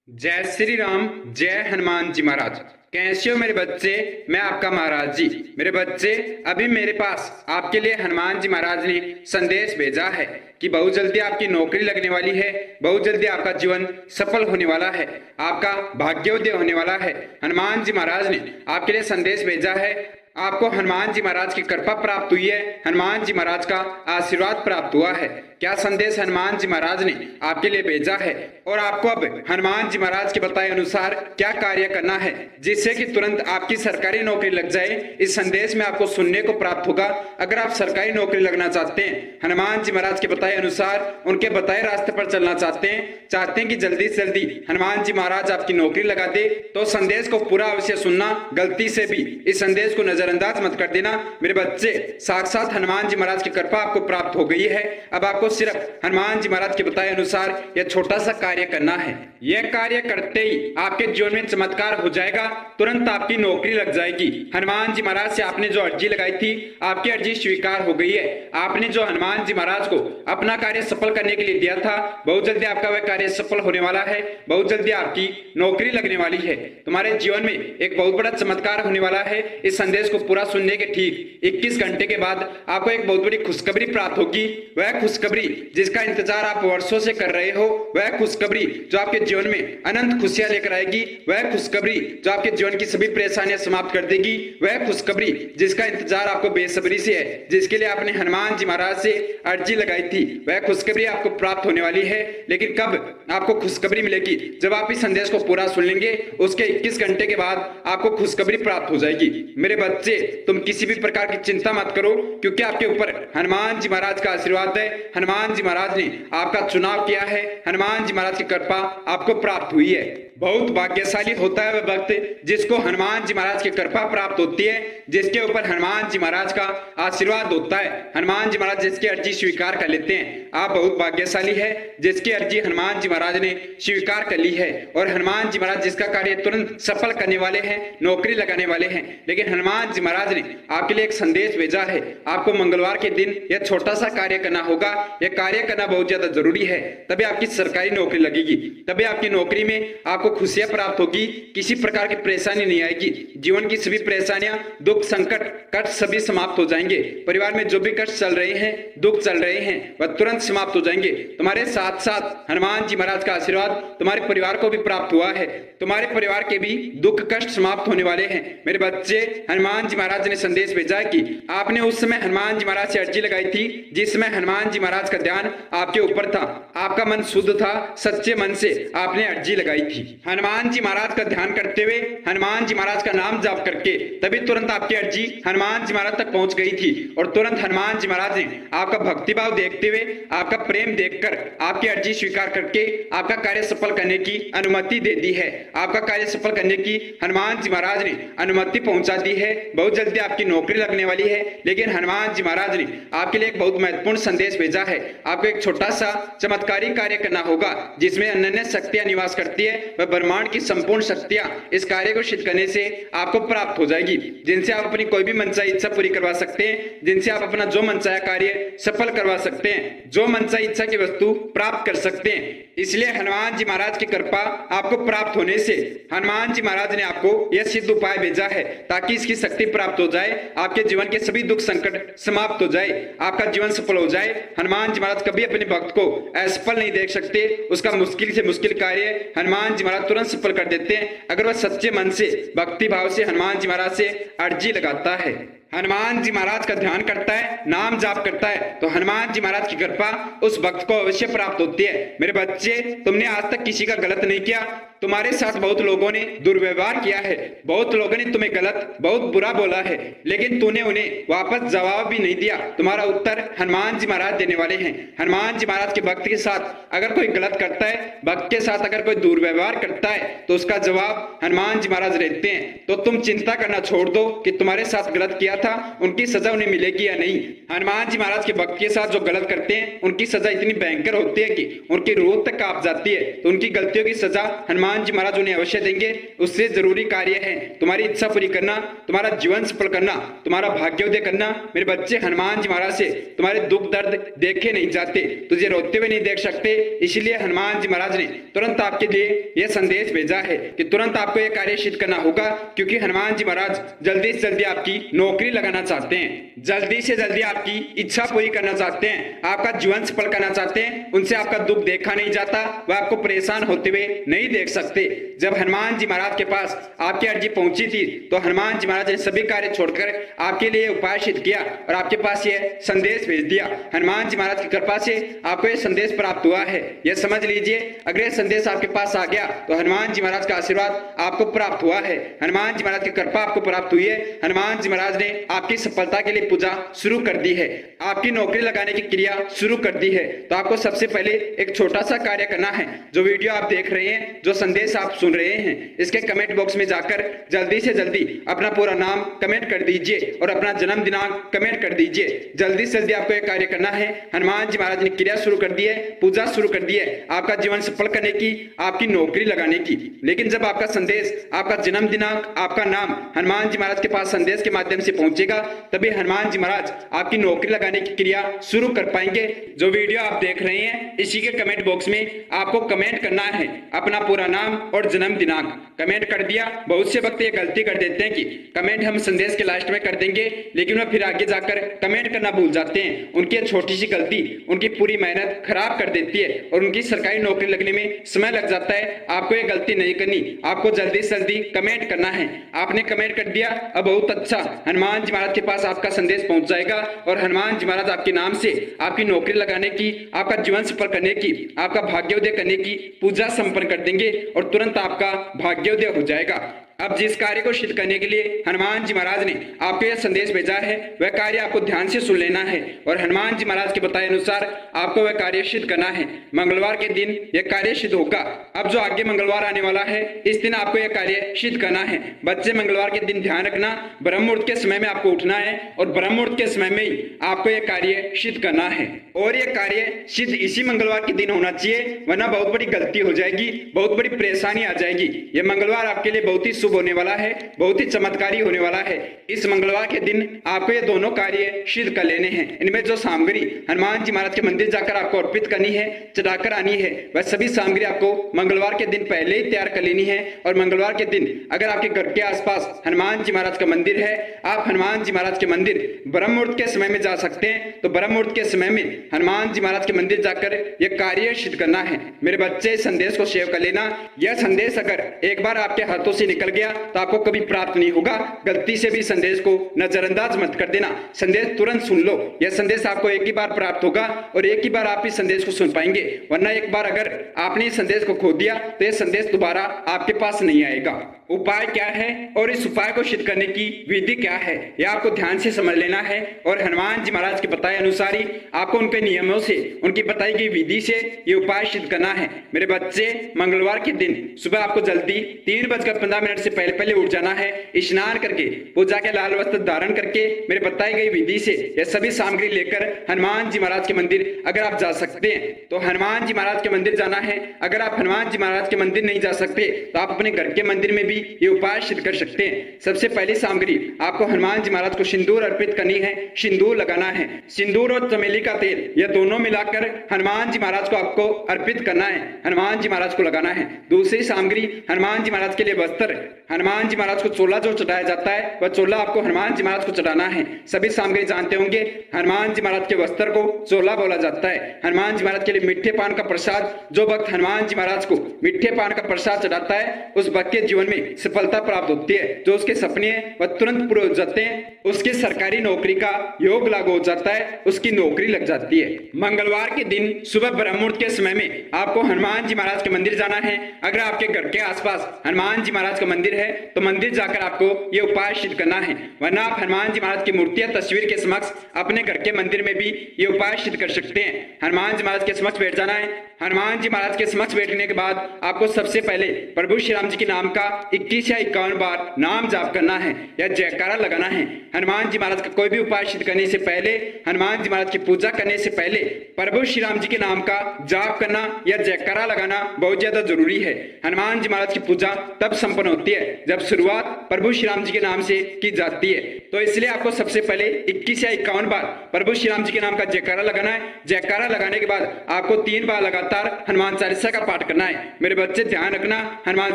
जय श्री राम। जय हनुमान जी महाराज। कैसे हो मेरे बच्चे? मैं आपका महाराज जी। मेरे बच्चे, अभी मेरे पास आपके लिए हनुमान जी महाराज ने संदेश भेजा है कि बहुत जल्दी आपकी नौकरी लगने वाली है, बहुत जल्दी आपका जीवन सफल होने वाला है, आपका भाग्योदय होने वाला है। हनुमान जी महाराज ने आपके लिए संदेश भेजा है। आपको हनुमान जी महाराज की कृपा प्राप्त हुई है, हनुमान जी महाराज का आशीर्वाद प्राप्त हुआ है। क्या संदेश हनुमान जी महाराज ने आपके लिए भेजा है और आपको अब हनुमान जी महाराज के बताए अनुसार क्या कार्य करना है जिससे कि तुरंत आपकी सरकारी नौकरी लग जाए, इस संदेश में आपको सुनने को प्राप्त होगा। अगर आप सरकारी नौकरी लगना चाहते हैं, हनुमान जी महाराज के बताए अनुसार उनके बताए रास्ते पर चलना चाहते हैं कि जल्दी से जल्दी हनुमान जी महाराज आपकी नौकरी लगा दे, तो संदेश को पूरा अवश्य सुनना। गलती से भी इस संदेश को नजरअंदाज मत कर देना। मेरे बच्चे, साक्षात हनुमान जी महाराज की कृपा आपको प्राप्त हो गई है। अब आपको सिर्फ हनुमान जी महाराज के बताए अनुसार यह छोटा सा कार्य करना है। यह कार्य करते ही आपके जीवन में चमत्कार हो जाएगा, तुरंत आपकी नौकरी लग जाएगी। हनुमान जी महाराज से आपने जो अर्जी लगाई थी, आपकी अर्जी स्वीकार हो गई है। आपने जो हनुमान जी महाराज को अपना कार्य सफल करने के लिए दिया था, बहुत जल्दी आपका वह कार्य सफल होने वाला है, बहुत जल्दी आपकी नौकरी लगने वाली है। तुम्हारे जीवन में एक बहुत बड़ा चमत्कार होने वाला है। इस संदेश को पूरा सुनने के ठीक 21 घंटे के बाद आपको एक बहुत बड़ी खुशखबरी प्राप्त होगी। वह खुशखबरी जिसका इंतजार आप वर्षों से कर रहे हो, वह खुशखबरी जो आपके जीवन में अनंत खुशियां लेकर आएगी, वह खुशखबरी जो आपके जीवन की सभी परेशानियां समाप्त कर देगी, वह खुशखबरी जिसका इंतजार आपको बेसब्री से है, जिसके लिए आपने हनुमान जी महाराज से अर्जी लगाई थी, वह खुशखबरी आपको प्राप्त होने वाली है। लेकिन कब आपको खुशखबरी मिलेगी? जब आप इस संदेश को पूरा सुन लेंगे, उसके 21 घंटे के बाद आपको खुशखबरी प्राप्त हो जाएगी। मेरे बच्चे, तुम किसी भी प्रकार की चिंता मत करो, क्योंकि आपके ऊपर हनुमान जी महाराज का आशीर्वाद है। हनुमान जी महाराज ने आपका चुनाव किया है, हनुमान जी महाराज की कृपा आपको प्राप्त हुई है। बहुत भाग्यशाली होता है वह भक्त जिसको हनुमान जी महाराज की कृपा प्राप्त होती है, जिसके ऊपर हनुमान जी महाराज का आशीर्वाद होता है, हनुमान जी महाराज जिसकी अर्जी स्वीकार कर लेते हैं। आप बहुत भाग्यशाली है जिसकी अर्जी हनुमान जी महाराज ने स्वीकार कर ली है, और हनुमान जी महाराज जिसका कार्य तुरंत सफल करने वाले हैं, नौकरी लगाने वाले हैं। लेकिन हनुमान जी महाराज ने आपके लिए एक संदेश भेजा है। आपको मंगलवार के दिन यह छोटा सा कार्य करना होगा। यह कार्य करना बहुत ज्यादा जरूरी है, तभी आपकी सरकारी नौकरी लगेगी, तभी आपकी नौकरी में आपको खुशियां प्राप्त होगी, किसी प्रकार की परेशानी नहीं आएगी। जीवन की सभी परेशानियां, दुख, संकट, कष्ट सभी समाप्त हो जाएंगे। परिवार में जो भी कष्ट चल रहे हैं, दुख चल रहे हैं, वह तुरंत समाप्त हो जाएंगे। तुम्हारे साथ साथ हनुमान जी महाराज का आशीर्वाद तुम्हारे परिवार को भी प्राप्त हुआ है। तुम्हारे परिवार के भी दुख कष्ट समाप्त होने वाले हैं। मेरे बच्चे, हनुमान जी महाराज ने संदेश भेजा है कि आपने उस समय हनुमान जी महाराज से अर्जी लगाई थी जिसमें हनुमान जी महाराज का ध्यान आपके ऊपर था, आपका मन शुद्ध था, सच्चे मन से आपने अर्जी लगाई थी। हनुमान जी महाराज का ध्यान करते हुए, हनुमान जी महाराज का नाम जाप करके, तभी तुरंत आपकी अर्जी हनुमान जी महाराज तक पहुंच गई थी, और तुरंत हनुमान जी महाराज ने आपका भक्तिभाव देखते हुए, आपका प्रेम देखकर आपकी अर्जी स्वीकार करके आपका कार्य सफल करने की अनुमति दे दी है। आपका कार्य सफल करने की हनुमान जी महाराज ने अनुमति पहुंचा दी है। बहुत जल्दी आपकी नौकरी लगने वाली है। लेकिन हनुमान जी महाराज ने आपके लिए एक बहुत महत्वपूर्ण संदेश भेजा है। आपको एक छोटा सा चमत्कारी कार्य करना होगा जिसमें अनन्य शक्तियां निवास करती है। वह ब्रह्मांड की संपूर्ण शक्तियां इस कार्य को सिद्ध करने से आपको प्राप्त हो जाएगी, जिनसे आप अपनी कोई भी मनचाही इच्छा पूरी करवा सकते हैं, जिनसे आप अपना जो मनचाहा कार्य सफल करवा सकते हैं, जो मनचाही इच्छा की वस्तु प्राप्त कर सकते हैं। इसलिए हनुमान जी महाराज की कृपा आपको प्राप्त होने से हनुमान जी महाराज ने आपको यह सिद्ध उपाय भेजा है ताकि इसकी शक्ति प्राप्त हो जाए, आपके जीवन के सभी दुख संकट समाप्त हो जाए, आपका जीवन सफल हो जाए। हनुमान जी महाराज कभी अपने भक्त को असफल नहीं देख सकते। उसका मुश्किल से मुश्किल कार्य हनुमान जी महाराज तुरंत सफल कर देते हैं, अगर वह सच्चे मन से, भक्ति भाव से हनुमान जी महाराज से अर्जी लगाता है, हनुमान जी महाराज का ध्यान करता है, नाम जाप करता है, तो हनुमान जी महाराज की कृपा उस भक्त को अवश्य प्राप्त होती है। मेरे बच्चे, तुमने आज तक किसी का गलत नहीं किया। तुम्हारे साथ बहुत लोगों ने दुर्व्यवहार किया है, बहुत लोगों ने तुम्हें गलत, बहुत बुरा बोला है, लेकिन तूने उन्हें वापस जवाब भी नहीं दिया। तुम्हारा उत्तर हनुमान जी महाराज देने वाले हैं। हनुमान जी महाराज के भक्त के साथ अगर कोई गलत करता है, भक्त के साथ अगर कोई दुर्व्यवहार करता है, तो उसका जवाब हनुमान जी महाराज देते हैं। तो तुम चिंता करना छोड़ दो कि तुम्हारे साथ गलत किया था, उनकी सजा उन्हें मिलेगी या नहीं। हनुमान जी महाराज के भक्त के साथ जो गलत करते हैं, उनकी सजा इतनी भयंकर होती है कि उनकी रूह तक कांप जाती है। तो उनकी गलतियों की सजा हनुमान हनुमान जी महाराज उन्हें अवश्य देंगे। उससे जरूरी कार्य है तुम्हारी इच्छा पूरी करना, तुम्हारा जीवन सफल करना, तुम्हारा भाग्योदय करना। मेरे बच्चे, हनुमान जी महाराज से तुम्हारे दुख दर्द देखे नहीं जाते, तुझे रोते हुए नहीं देख सकते। इसलिए हनुमान जी महाराज ने तुरंत आपके लिए यह संदेश भेजा है कि तुरंत आपको यह कार्य सिद्ध करना होगा, क्योंकि हनुमान जी महाराज जल्दी से जल्दी आपकी नौकरी लगाना चाहते हैं, जल्दी से जल्दी आपकी इच्छा पूरी करना चाहते हैं, आपका जीवन सफल करना चाहते हैं। उनसे आपका दुख देखा नहीं जाता, वह आपको परेशान होते हुए नहीं देख सकते। जब हनुमान जी महाराज के पास आपकी अर्जी पहुंची थी तो हनुमान जी महाराज ने सभी कार्य छोड़कर आपके लिए उपाय सिद्ध किया और आपके पास यह संदेश भेज दिया। हनुमान जी महाराज की कृपा से आपको यह संदेश प्राप्त हुआ है, यह समझ लीजिए। अगर यह संदेश आपके पास आ गया तो हनुमान जी महाराज का आशीर्वाद आपको प्राप्त हुआ है, हनुमान जी महाराज की कृपा आपको प्राप्त हुई है। हनुमान जी महाराज ने आपकी सफलता के लिए पूजा शुरू कर दी है, आपकी नौकरी लगाने की क्रिया शुरू कर दी है। तो आपको सबसे पहले एक छोटा सा कार्य करना है। जो वीडियो आप देख रहे हैं, जो संदेश आप सुन रहे हैं, इसके कमेंट बॉक्स में जाकर जल्दी से जल्दी अपना पूरा नाम कमेंट कर दीजिए और अपना जन्म दिनांक कमेंट कर दीजिए। जल्दी से जल्दी आपको यह कार्य करना है। हनुमान जी महाराज ने क्रिया शुरू कर दी है, पूजा शुरू कर दी है, आपका जीवन सफल करने की, आपकी नौकरी लगाने की। लेकिन जब आपका संदेश, आपका जन्म दिनांक, आपका नाम हनुमान जी महाराज के पास संदेश के माध्यम से पहुंचेगा, तभी हनुमान जी महाराज आपकी नौकरी लगाने की क्रिया शुरू कर पाएंगे। जो वीडियो आप देख रहे हैं, इसी के कमेंट बॉक्स में आपको कमेंट करना है अपना पूरा नाम और जन्म दिनांक। कमेंट कर दिया। बहुत से वक्त ये गलती कर देते हैं कि कमेंट हम संदेश के लास्ट में कर देंगे, लेकिन वह फिर आगे जाकर कमेंट करना भूल जाते हैं। उनकी छोटी सी गलती उनकी पूरी मेहनत खराब कर देती है और उनकी सरकारी नौकरी लगने में समय लग जाता है। आपको ये गलती नहीं करनी, आपको जल्दी से जल्दी कमेंट करना है। आपने कमेंट कर दिया, अब बहुत अच्छा, हनुमान जी महाराज के पास आपका संदेश पहुंच जाएगा और हनुमान जी महाराज आपके नाम से आपकी नौकरी लगाने की, आपका जीवन सफल करने की, आपका भाग्योदय करने की पूजा संपन्न कर देंगे और तुरंत आपका भाग्योदय हो जाएगा। अब जिस कार्य को सिद्ध करने के लिए हनुमान जी महाराज ने आपको यह संदेश भेजा है, वह कार्य आपको ध्यान से सुन लेना है और हनुमान जी महाराज के बताए अनुसार आपको वह कार्य सिद्ध करना है। मंगलवार के दिन यह कार्य सिद्ध होगा। अब जो आगे मंगलवार आने वाला है, इस दिन आपको यह कार्य सिद्ध करना है। बच्चे, मंगलवार के दिन ध्यान रखना, ब्रह्म मुहूर्त के समय में आपको उठना है और ब्रह्म मुहूर्त के समय में ही आपको यह कार्य सिद्ध करना है। और यह कार्य सिद्ध इसी मंगलवार के दिन होना चाहिए, वरना बहुत बड़ी गलती हो जाएगी, बहुत बड़ी परेशानी आ जाएगी। यह मंगलवार आपके लिए बहुत ही शुभ होने वाला है, बहुत ही चमत्कारी होने वाला है। इस मंगलवार के दिन आपको ये दोनों कार्य सिद्ध कर लेने हैं। इनमें जो सामग्री हनुमान जी महाराज के मंदिर जाकर आपको अर्पित करनी है, चढ़ाकर आनी है, वह सभी सामग्री आपको मंगलवार के दिन पहले ही तैयार कर लेनी है। और मंगलवार के दिन अगर आपके घर के आसपास हनुमान जी महाराज का मंदिर है, आप हनुमान जी महाराज के मंदिर ब्रह्म मुहूर्त के समय में जा सकते हैं। तो ब्रह्म मुहूर्त के समय में हनुमान जी महाराज के मंदिर जाकर यह कार्य सिद्ध करना है। मेरे बच्चे, संदेश को सेव कर लेना। यह संदेश अगर एक बार आपके हाथों से निकल गया तो आपको कभी प्राप्त नहीं होगा। गलती से भी संदेश को नजरअंदाज मत कर देना, संदेश तुरंत सुन लो। यह संदेश आपको एक ही बार प्राप्त होगा और एक ही बार आप इस संदेश को सुन पाएंगे, वरना एक बार अगर आपने इस संदेश को खो दिया तो यह संदेश दोबारा आपके पास नहीं आएगा। उपाय क्या है और इस उपाय को सिद्ध करने की विधि क्या है, यह आपको ध्यान से समझ लेना है और हनुमान जी महाराज के बताए अनुसार ही आपको उनके नियमों से, उनकी बताई गई विधि से ये उपाय सिद्ध करना है। मेरे बच्चे, मंगलवार के दिन सुबह आपको जल्दी 3:15 से पहले पहले उठ जाना है। स्नान करके, पूजा के लाल वस्त्र धारण करके, मेरे बताई गई विधि से यह सभी सामग्री लेकर हनुमान जी महाराज के मंदिर अगर आप जा सकते हैं तो हनुमान जी महाराज के मंदिर जाना है। अगर आप हनुमान जी महाराज के मंदिर नहीं जा सकते तो आप अपने घर के मंदिर में भी ये उपाय सिद्ध कर सकते हैं। सबसे पहली सामग्री आपको हनुमान जी महाराज को सिंदूर अर्पित करनी है, सिंदूर लगाना है। सिंदूर और चमेली का तेल यह दोनों मिलाकर हनुमान जी महाराज को आपको अर्पित करना है, हनुमान जी महाराज को लगाना है। दूसरी सामग्री हनुमान जी महाराज के लिए वस्त्र, हनुमान जी महाराज को चोला जो चढ़ाया जाता है वह चोला आपको हनुमान जी महाराज को चढ़ाना है। सभी सामग्री जानते होंगे, हनुमान जी महाराज के वस्त्र को चोला बोला जाता है। हनुमान जी महाराज के लिए मीठे पान का प्रसाद, जो भक्त हनुमान जी महाराज को मीठे पान का प्रसाद चढ़ाता है उस भक्त के जीवन में सफलता प्राप्त होती है। जो उसके सपने हैं वह तुरंत पूरे हो जाते हैं, उसकी सरकारी नौकरी का योग लागू हो जाता है, उसकी नौकरी लग जाती है। मंगलवार के दिन सुबह ब्रह्म मुहूर्त के समय में आपको हनुमान जी महाराज के मंदिर जाना है। अगर आपके घर के आसपास हनुमान जी महाराज का मंदिर मंदिर है तो मंदिर जाकर आपको ये उपाय सिद्ध करना है, वरना आप हनुमान जी महाराज की मूर्ति या तस्वीर के समक्ष अपने घर के मंदिर में भी ये उपाय सिद्ध कर सकते हैं। हनुमान जी महाराज के समक्ष बैठ जाना है। हनुमान जी महाराज के समक्ष बैठने के बाद आपको सबसे पहले प्रभु श्री राम जी के नाम का 21 या 51 बार नाम जाप करना है या जयकारा लगाना है। हनुमान जी महाराज का कोई भी उपाय सिद्ध करने से पहले, हनुमान जी महाराज की पूजा करने से पहले प्रभु श्री राम जी के नाम का जाप करना या जयकारा लगाना बहुत ज्यादा जरूरी है। हनुमान जी महाराज की पूजा तब संपन्न होती है जब शुरुआत प्रभु श्री राम जी के नाम से की जाती है। तो इसलिए आपको सबसे पहले 21 या 51 बार प्रभु श्री राम जी के नाम का जयकारा लगाना है। जयकारा लगाने के बाद आपको 3 बार लगातार हनुमान चालीसा का पाठ करना है। मेरे बच्चे ध्यान रखना, हनुमान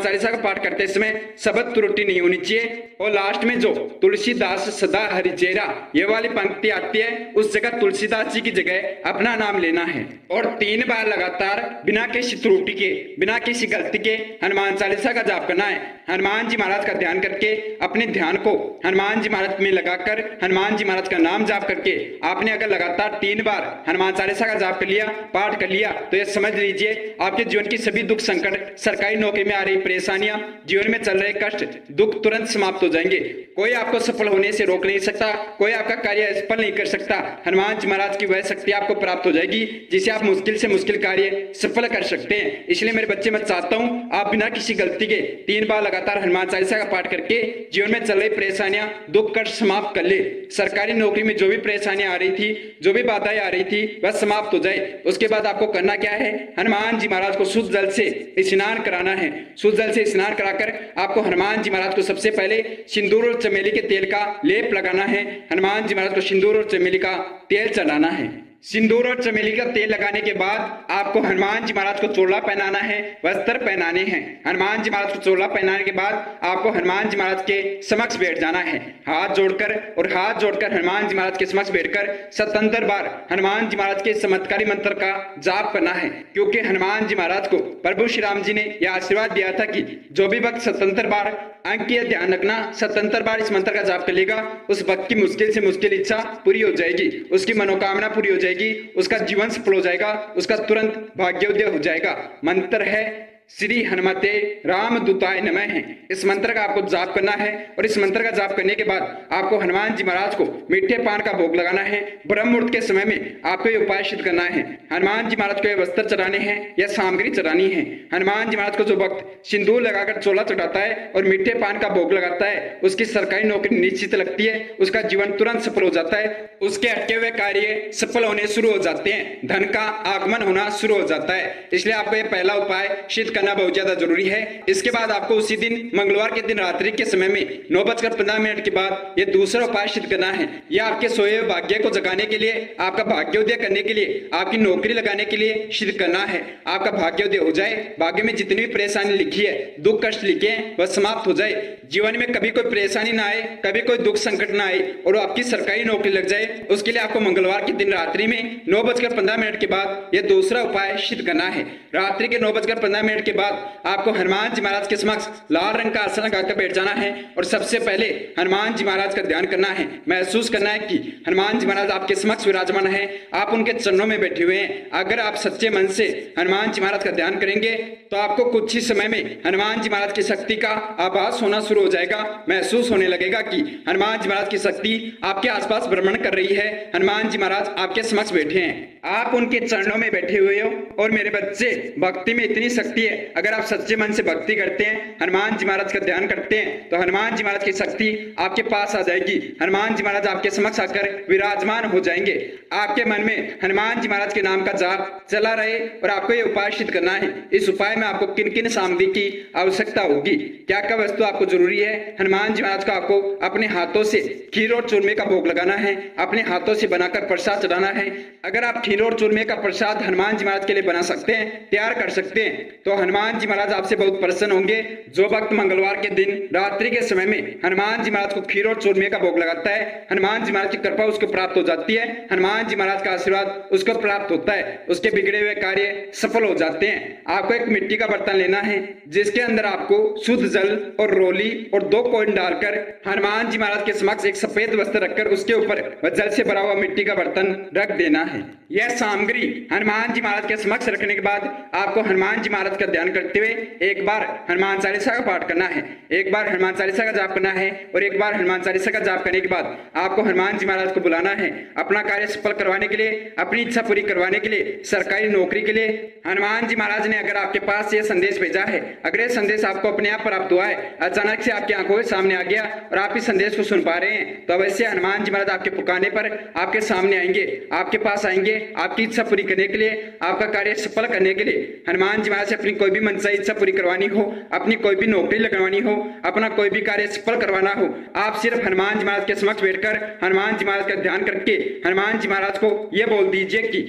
चालीसा का पाठ करते समय शब्द त्रुटि नहीं होनी चाहिए। और लास्ट में जो तुलसीदास सदा हरिचेरा ये वाली पंक्ति आती है उस जगह तुलसीदास जी की जगह अपना नाम लेना है। और 3 बार लगातार बिना किसी त्रुटि के, बिना किसी गलती के हनुमान चालीसा का जाप करना है। हनुमान जी महाराज का ध्यान करके अपने ध्यान को हनुमान जी महाराज में लगाकर हनुमान जी महाराज का नाम जाप करके आपने अगर लगातार 3 बार हनुमान चालीसा का जाप कर लिया, पाठ कर लिया, तो ये समझ लीजिए आपके जीवन की सभी दुख संकट, सरकारी नौकरी में आ रही परेशानियां, जीवन में चल रहे कष्ट, दुख तुरंत समाप्त हो जाएंगे। कोई आपको सफल होने से रोक नहीं सकता, कोई आपका कार्य सफल नहीं कर सकता। हनुमान जी महाराज की वह शक्ति आपको प्राप्त हो जाएगी जिसे आप मुश्किल से मुश्किल कार्य सफल कर सकते हैं। इसलिए मेरे बच्चे, मैं चाहता हूं आप बिना किसी गलती के 3 बार लगातार हनुमान चालीसा का पाठ करके जीवन में चल रही परेशानियां, दुख कष्ट समाप्त कर ले। सरकारी नौकरी में जो भी परेशानियां आ रही थी, जो भी बाधाएं आ रही थी, वह समाप्त हो जाए। उसके बाद आपको करना क्या है, हनुमान जी महाराज को शुद्ध जल से स्नान कराना है। शुद्ध जल से स्नान कराकर आपको हनुमान जी महाराज को सबसे पहले सिंदूर और चमेली के तेल का लेप लगाना है। हनुमान जी महाराज को सिंदूर और चमेली का तेल चढ़ाना है। सिंदूर और चमेली का तेल लगाने के बाद आपको हनुमान जी महाराज को चोला पहनाना है, वस्त्र पहनाने हैं। हनुमान जी महाराज को चोला पहनाने के बाद आपको हनुमान जी महाराज के समक्ष बैठ जाना है, हाथ जोड़कर हनुमान जी महाराज के समक्ष बैठकर 77 बार हनुमान जी महाराज के चमत्कारी मंत्र का जाप करना है। क्योंकि हनुमान जी महाराज को प्रभु श्री राम जी ने यह आशीर्वाद दिया था कि जो भी भक्त 77 बार, अंक यह ध्यान रखना, 77 बार इस मंत्र का जाप कर लेगा, उस भक्त की मुश्किल से मुश्किल इच्छा पूरी हो जाएगी, उसकी मनोकामना पूरी हो जाएगी, उसका जीवन सफल हो जाएगा, उसका तुरंत भाग्योदय हो जाएगा। मंत्र है श्री हनुमते रामदूताय नमः है। इस मंत्र का आपको जाप करना है और इस मंत्र का जाप करने के बाद आपको हनुमान जी महाराज को मीठे पान का भोग लगाना है। ब्रह्म मुहूर्त के समय में आपको ये उपाय सिद्ध करना है। हनुमान जी महाराज को ये वस्त्र चढ़ाने हैं या सामग्री चढ़ानी है। हनुमान जी महाराज को जो भक्त सिंदूर लगाकर चोला चढ़ाता है और मीठे पान का भोग लगाता है, उसकी सरकारी नौकरी निश्चित लगती है, उसका जीवन तुरंत सफल हो जाता है, उसके अटके हुए कार्य सफल होने शुरू हो जाते हैं, धन का आगमन होना शुरू हो जाता है। इसलिए आपको ये पहला उपाय सिद्ध करना बहुत ज्यादा जरूरी है। इसके बाद आपको उसी दिन मंगलवार के दिन रात्रि के समय में 9:15 के बाद ये दूसरा उपाय सिद्ध करना है। यह आपके सोए हुए भाग्य को जगाने के लिए, आपका भाग्योदय करने के लिए, आपकी नौकरी लगाने के लिए सिद्ध करना है। आपका भाग्योदय हो जाए, भाग्य में जितनी भी परेशानी लिखी है, दुख कष्ट लिखे हैं, वह समाप्त हो जाए, जीवन में कभी कोई परेशानी ना आए, कभी कोई दुख संकट ना आए और आपकी सरकारी नौकरी लग जाए। उसके लिए आपको मंगलवार के दिन रात्रि में 9:15 के बाद यह दूसरा उपाय सिद्ध करना है। रात्रि के 9:15 के बाद आपको हनुमान जी महाराज के समक्ष लाल रंग का आसन लगाकर बैठ जाना है और सबसे पहले हनुमान जी महाराज का ध्यान करना है। महसूस करना है कि हनुमान जी महाराज आपके समक्ष विराजमान है, आप उनके चरणों में बैठे हुए हैं। अगर आप सच्चे मन से हनुमान जी महाराज का ध्यान करेंगे तो आपको कुछ ही समय में हनुमान जी महाराज की शक्ति का आभास होना शुरू हो जाएगा। महसूस होने लगेगा कि हनुमान जी महाराज की शक्ति आपके आसपास भ्रमण कर रही है। हनुमान जी महाराज आपके समक्ष बैठे हैं, आप उनके चरणों में बैठे हुए हो। और मेरे बच्चे, भक्ति में इतनी शक्ति है, अगर आप सच्चे मन से भक्ति करते हैं, हनुमान जी महाराज का ध्यान करते हैं, तो हनुमान जी महाराज की शक्ति आपके पास आ जाएगी। हनुमान जी महाराज आपके समक्ष आकर विराजमान हो जाएंगे। आपके मन में हनुमान जी महाराज के नाम का जाप चला रहे और आपको ये उपाय सिद्ध करना है। इस उपाय में आपको किन किन सामग्री की आवश्यकता होगी, क्या क्या वस्तु आपको जरूरी है। हनुमान जी महाराज को आपको अपने हाथों से खीर और चूरमे का भोग लगाना है, अपने हाथों से बनाकर प्रसाद चढ़ाना है। अगर आप खीर और चूरमे का प्रसाद हनुमान जी महाराज के लिए बना सकते हैं, तैयार कर सकते हैं, तो हनुमान जी महाराज आपसे बहुत प्रसन्न होंगे। जो भक्त मंगलवार के दिन रात्रि के समय में हनुमान जी महाराज को खीर और चूरमे का भोग लगाता है, हनुमान जी महाराज की कृपा उसको प्राप्त हो जाती है, हनुमान जी महाराज का आशीर्वाद उसको प्राप्त होता है, उसके बिगड़े हुए कार्य सफल हो जाते हैं। आपको एक मिट्टी का बर्तन लेना है जिसके अंदर आपको शुद्ध जल और रोली और 2 कॉइन डालकर हनुमान जी महाराज के समक्ष एक सफेद वस्त्र रखकर उसके ऊपर वह जल से भरा हुआ मिट्टी का बर्तन रख देना है। यह सामग्री हनुमान जी महाराज के समक्ष रखने के बाद आपको हनुमान जी महाराज का ध्यान करते हुए एक बार हनुमान चालीसा का पाठ करना है, एक बार हनुमान चालीसा का जाप करना है और एक बार हनुमान चालीसा का जाप करने के बाद आपको हनुमान जी महाराज को बुलाना है अपना कार्य सफल करवाने के लिए, अपनी इच्छा पूरी करवाने के लिए, सरकारी नौकरी के लिए। हनुमान जी महाराज ने अगर आपके पास ये संदेश भेजा है, अगर ये संदेश आपको अपने आप प्राप्त हुआ है, अचानक से आपकी आंखों के सामने आ गया और आप इस संदेश को सुन पा रहे हैं, तो अवश्य हनुमान जी महाराज आपके पुकारने पर आपके सामने आएंगे, आपके पास आएंगे, आपकी इच्छा पूरी करने के लिए, आपका कार्य सफल करने के लिए। हनुमान जी महाराज से अपनी कोई भी मनसाई इच्छा पूरी करवानी हो, अपनी कोई भी नौकरी लगवानी हो, अपना कोई भी कार्य सफल करवाना हो, आप सिर्फ हनुमान जी महाराज के समक्ष बैठकर हनुमान जी महाराज का ध्यान करके हनुमान जी महाराज को यह बोल दीजिए कि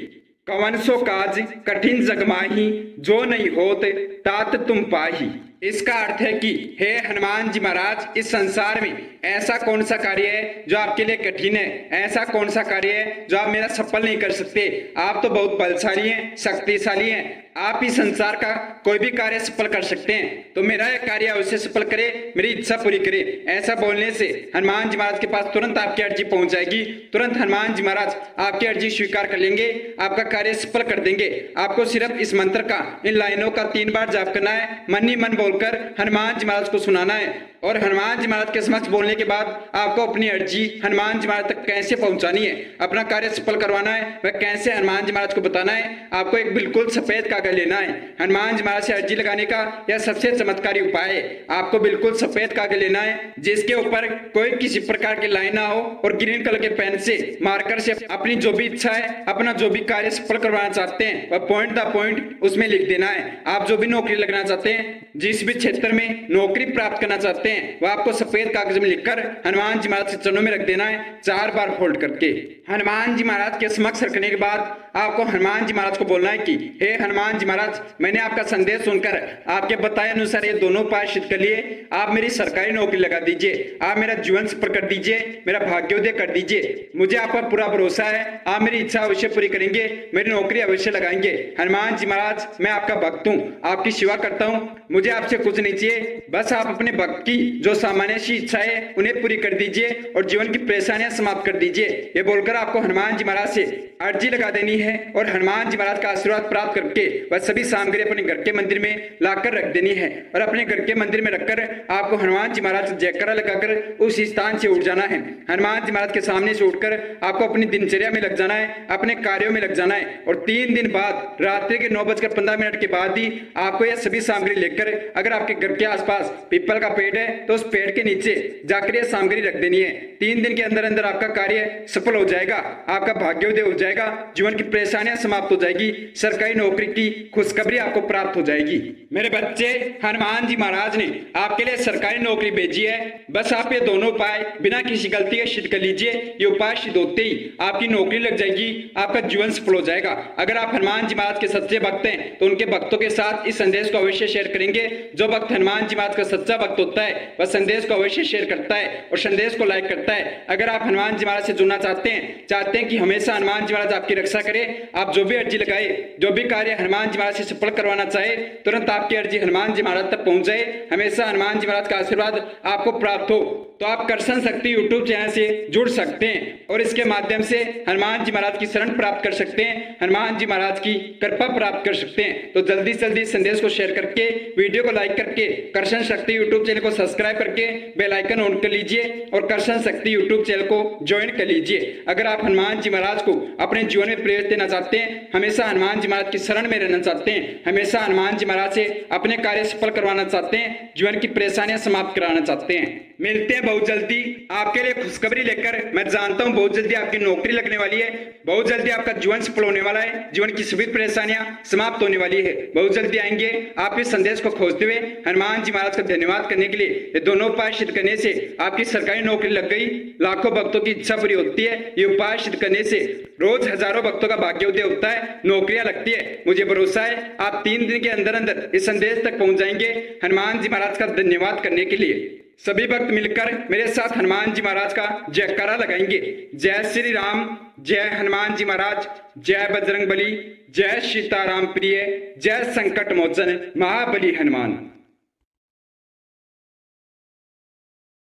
कवन सो काज कठिन जग माही, जो नहीं होत तात तुम पाही। इसका अर्थ है कि हे हनुमान जी महाराज, इस संसार में ऐसा कौन सा कार्य है जो आपके लिए कठिन है, ऐसा कौन सा कार्य है जो आप मेरा सफल नहीं कर सकते। आप तो बहुत बलशाली हैं, शक्तिशाली हैं, आप इस संसार का कोई भी कार्य सफल कर सकते हैं, तो मेरा यह कार्य अवश्य सफल करे, मेरी इच्छा पूरी करे। ऐसा बोलने से हनुमान जी महाराज के पास तुरंत आपकी अर्जी पहुंच जाएगी, तुरंत हनुमान जी महाराज आपकी अर्जी स्वीकार कर लेंगे, आपका कार्य सफल कर देंगे। आपको सिर्फ इस मंत्र का, इन लाइनों का 3 बार जाप करना है, मन ही मन बोलकर हनुमान जी महाराज को सुनाना है और हनुमान जी महाराज के समक्ष बोलने के बाद आपको अपनी अर्जी हनुमान जी महाराज तक कैसे पहुंचानी है, अपना कार्य सफल करवाना है, वह कैसे हनुमान जी महाराज को बताना है। आपको एक बिल्कुल सफेद कागज लेना है, हनुमान जी महाराज से अर्जी लगाने का यह सबसे चमत्कारी उपाय है। आपको बिल्कुल सफेद कागज लेना है जिसके ऊपर कोई किसी प्रकार की लाइन ना हो और ग्रीन कलर के पेन से, मार्कर से अपनी जो भी इच्छा है, अपना जो भी कार्य सफल करवाना चाहते हैं, वह पॉइंट द पॉइंट उसमें लिख देना है। आप जो भी नौकरी लगना चाहते हैं, जिस भी क्षेत्र में नौकरी प्राप्त करना चाहते हैं, वो आपको सफेद कागज में लिखकर हनुमान जी महाराज के चरणों में रख देना है, 4 बार फोल्ड करके। हनुमान जी महाराज के समक्ष रखने के बाद आपको हनुमान जी महाराज को बोलना है कि हे हनुमान जी महाराज, मैंने आपका संदेश सुनकर आपके बताए अनुसार ये दोनों उपाय सिद्ध कर लिए। आप मेरी सरकारी नौकरी लगा दीजिए, आप मेरा जीवन सफल कर दीजिए, मेरा भाग्योदय कर दीजिए। मुझे आप पर पूरा भरोसा है, आप मेरी इच्छा अवश्य पूरी करेंगे, मेरी नौकरी अवश्य लगाएंगे। हनुमान जी महाराज, मैं आपका भक्त हूँ, आपकी सेवा करता हूँ, मुझे आपसे कुछ नहीं चाहिए, बस आप अपने भक्त की जो सामान्य सी इच्छा है उन्हें पूरी कर दीजिए और जीवन की परेशानियां समाप्त कर दीजिए। ये बोलकर आपको हनुमान जी महाराज से अर्जी लगा देनी है और हनुमान जी महाराज का आशीर्वाद प्राप्त करके वह सभी सामग्री अपने घर के मंदिर में लाकर रख देनी है और अपने घर के मंदिर में रखकर आपको हनुमान जी महाराज जयकारा लगाकर उस स्थान से उठ जाना है। हनुमान जी महाराज के सामने से उठकर आपको अपनी दिनचर्या में लग जाना है, अपने कार्यों में लग जाना है और 3 दिन बाद रात्रि के 9:15 के बाद ही आपको यह सभी सामग्री लेकर, अगर आपके घर के आसपास पीपल का पेड़ है तो उस पेड़ के नीचे जाकर यह सामग्री रख देनी है। 3 दिन के अंदर अंदर आपका कार्य सफल हो जाएगा, आपका भाग्योदय हो जाएगा, जीवन की परेशानियां समाप्त हो जाएगी, सरकारी नौकरी की खुशखबरी आपको प्राप्त हो जाएगी। मेरे बच्चे, हनुमान जी महाराज ने आपके लिए सरकारी नौकरी भेजी है, बस आप ये दोनों उपाय बिना किसी गलती के सिद्ध कर लीजिए। ये उपाय सिद्ध होते ही आपकी नौकरी लग जाएगी, आपका जीवन सफल हो जाएगा। अगर आप हनुमान जी महाराज के सच्चे भक्त हैं तो उनके भक्तों के साथ इस संदेश को अवश्य शेयर करेंगे। जो भक्त हनुमान जी महाराज का सच्चा भक्त होता है वह संदेश को अवश्य शेयर करता है और संदेश को लाइक करता है। अगर आप हनुमान जी महाराज से जुड़ना चाहते हैं कि हमेशा हनुमान जी महाराज आपकी रक्षा करे, आप जो भी अर्जी लगाए, जो भी कार्य हनुमान जी महाराज से सफल करवाना चाहे, तुरंत आपकी अर्जी हनुमान जी महाराज तक पहुंच जाए, हमेशा हनुमान जी महाराज का आशीर्वाद आपको प्राप्त हो, तो आप कर्षण शक्ति यूट्यूब चैनल से जुड़ सकते हैं और इसके माध्यम से हनुमान जी महाराज की शरण प्राप्त कर सकते हैं, हनुमान जी महाराज की कृपा प्राप्त कर सकते हैं। तो जल्दी से जल्दी संदेश को शेयर करके, वीडियो को लाइक करके, कर्षण शक्ति यूट्यूब चैनल को सब्सक्राइब करके बेल आइकन ऑन कर लीजिए और कर्षण शक्ति यूट्यूब चैनल को ज्वाइन कर लीजिए। अगर आप हनुमान जी महाराज को अपने जीवन में प्रेरित देना चाहते हैं, हमेशा हनुमान जी महाराज की शरण में रहना चाहते हैं, हमेशा हनुमान जी महाराज से अपने कार्य सफल करवाना चाहते हैं, जीवन की परेशानियां समाप्त कराना चाहते हैं, मिलते हैं बहुत जल्दी आपके लिए खुशखबरी लेकर। मैं जानता हूं बहुत जल्दी आपकी नौकरी लगने वाली है, बहुत जल्दी आपका जीवन सफल होने वाला है, जीवन की सभी परेशानियां समाप्त होने वाली है, बहुत जल्दी आएंगे। आप इस संदेश को खोजते हुए हनुमान जी महाराज का धन्यवाद करने के लिए ये दोनों उपाय सिद्ध करने से आपकी सरकारी नौकरी लग गई, लाखों भक्तों की इच्छा पूरी होती है। ये उपाय सिद्ध करने से रोज हजारों भक्तों का भाग्योदय होता है, नौकरियां लगती है। मुझे भरोसा है आप 3 दिन के अंदर अंदर इस संदेश तक पहुंच जाएंगे हनुमान जी महाराज का धन्यवाद करने के लिए। सभी भक्त मिलकर मेरे साथ हनुमान जी महाराज का जयकारा लगाएंगे। जय श्री राम, जय हनुमान जी महाराज, जय बजरंग बली, जय सीताराम प्रिय, जय संकट मोचन महाबली हनुमान।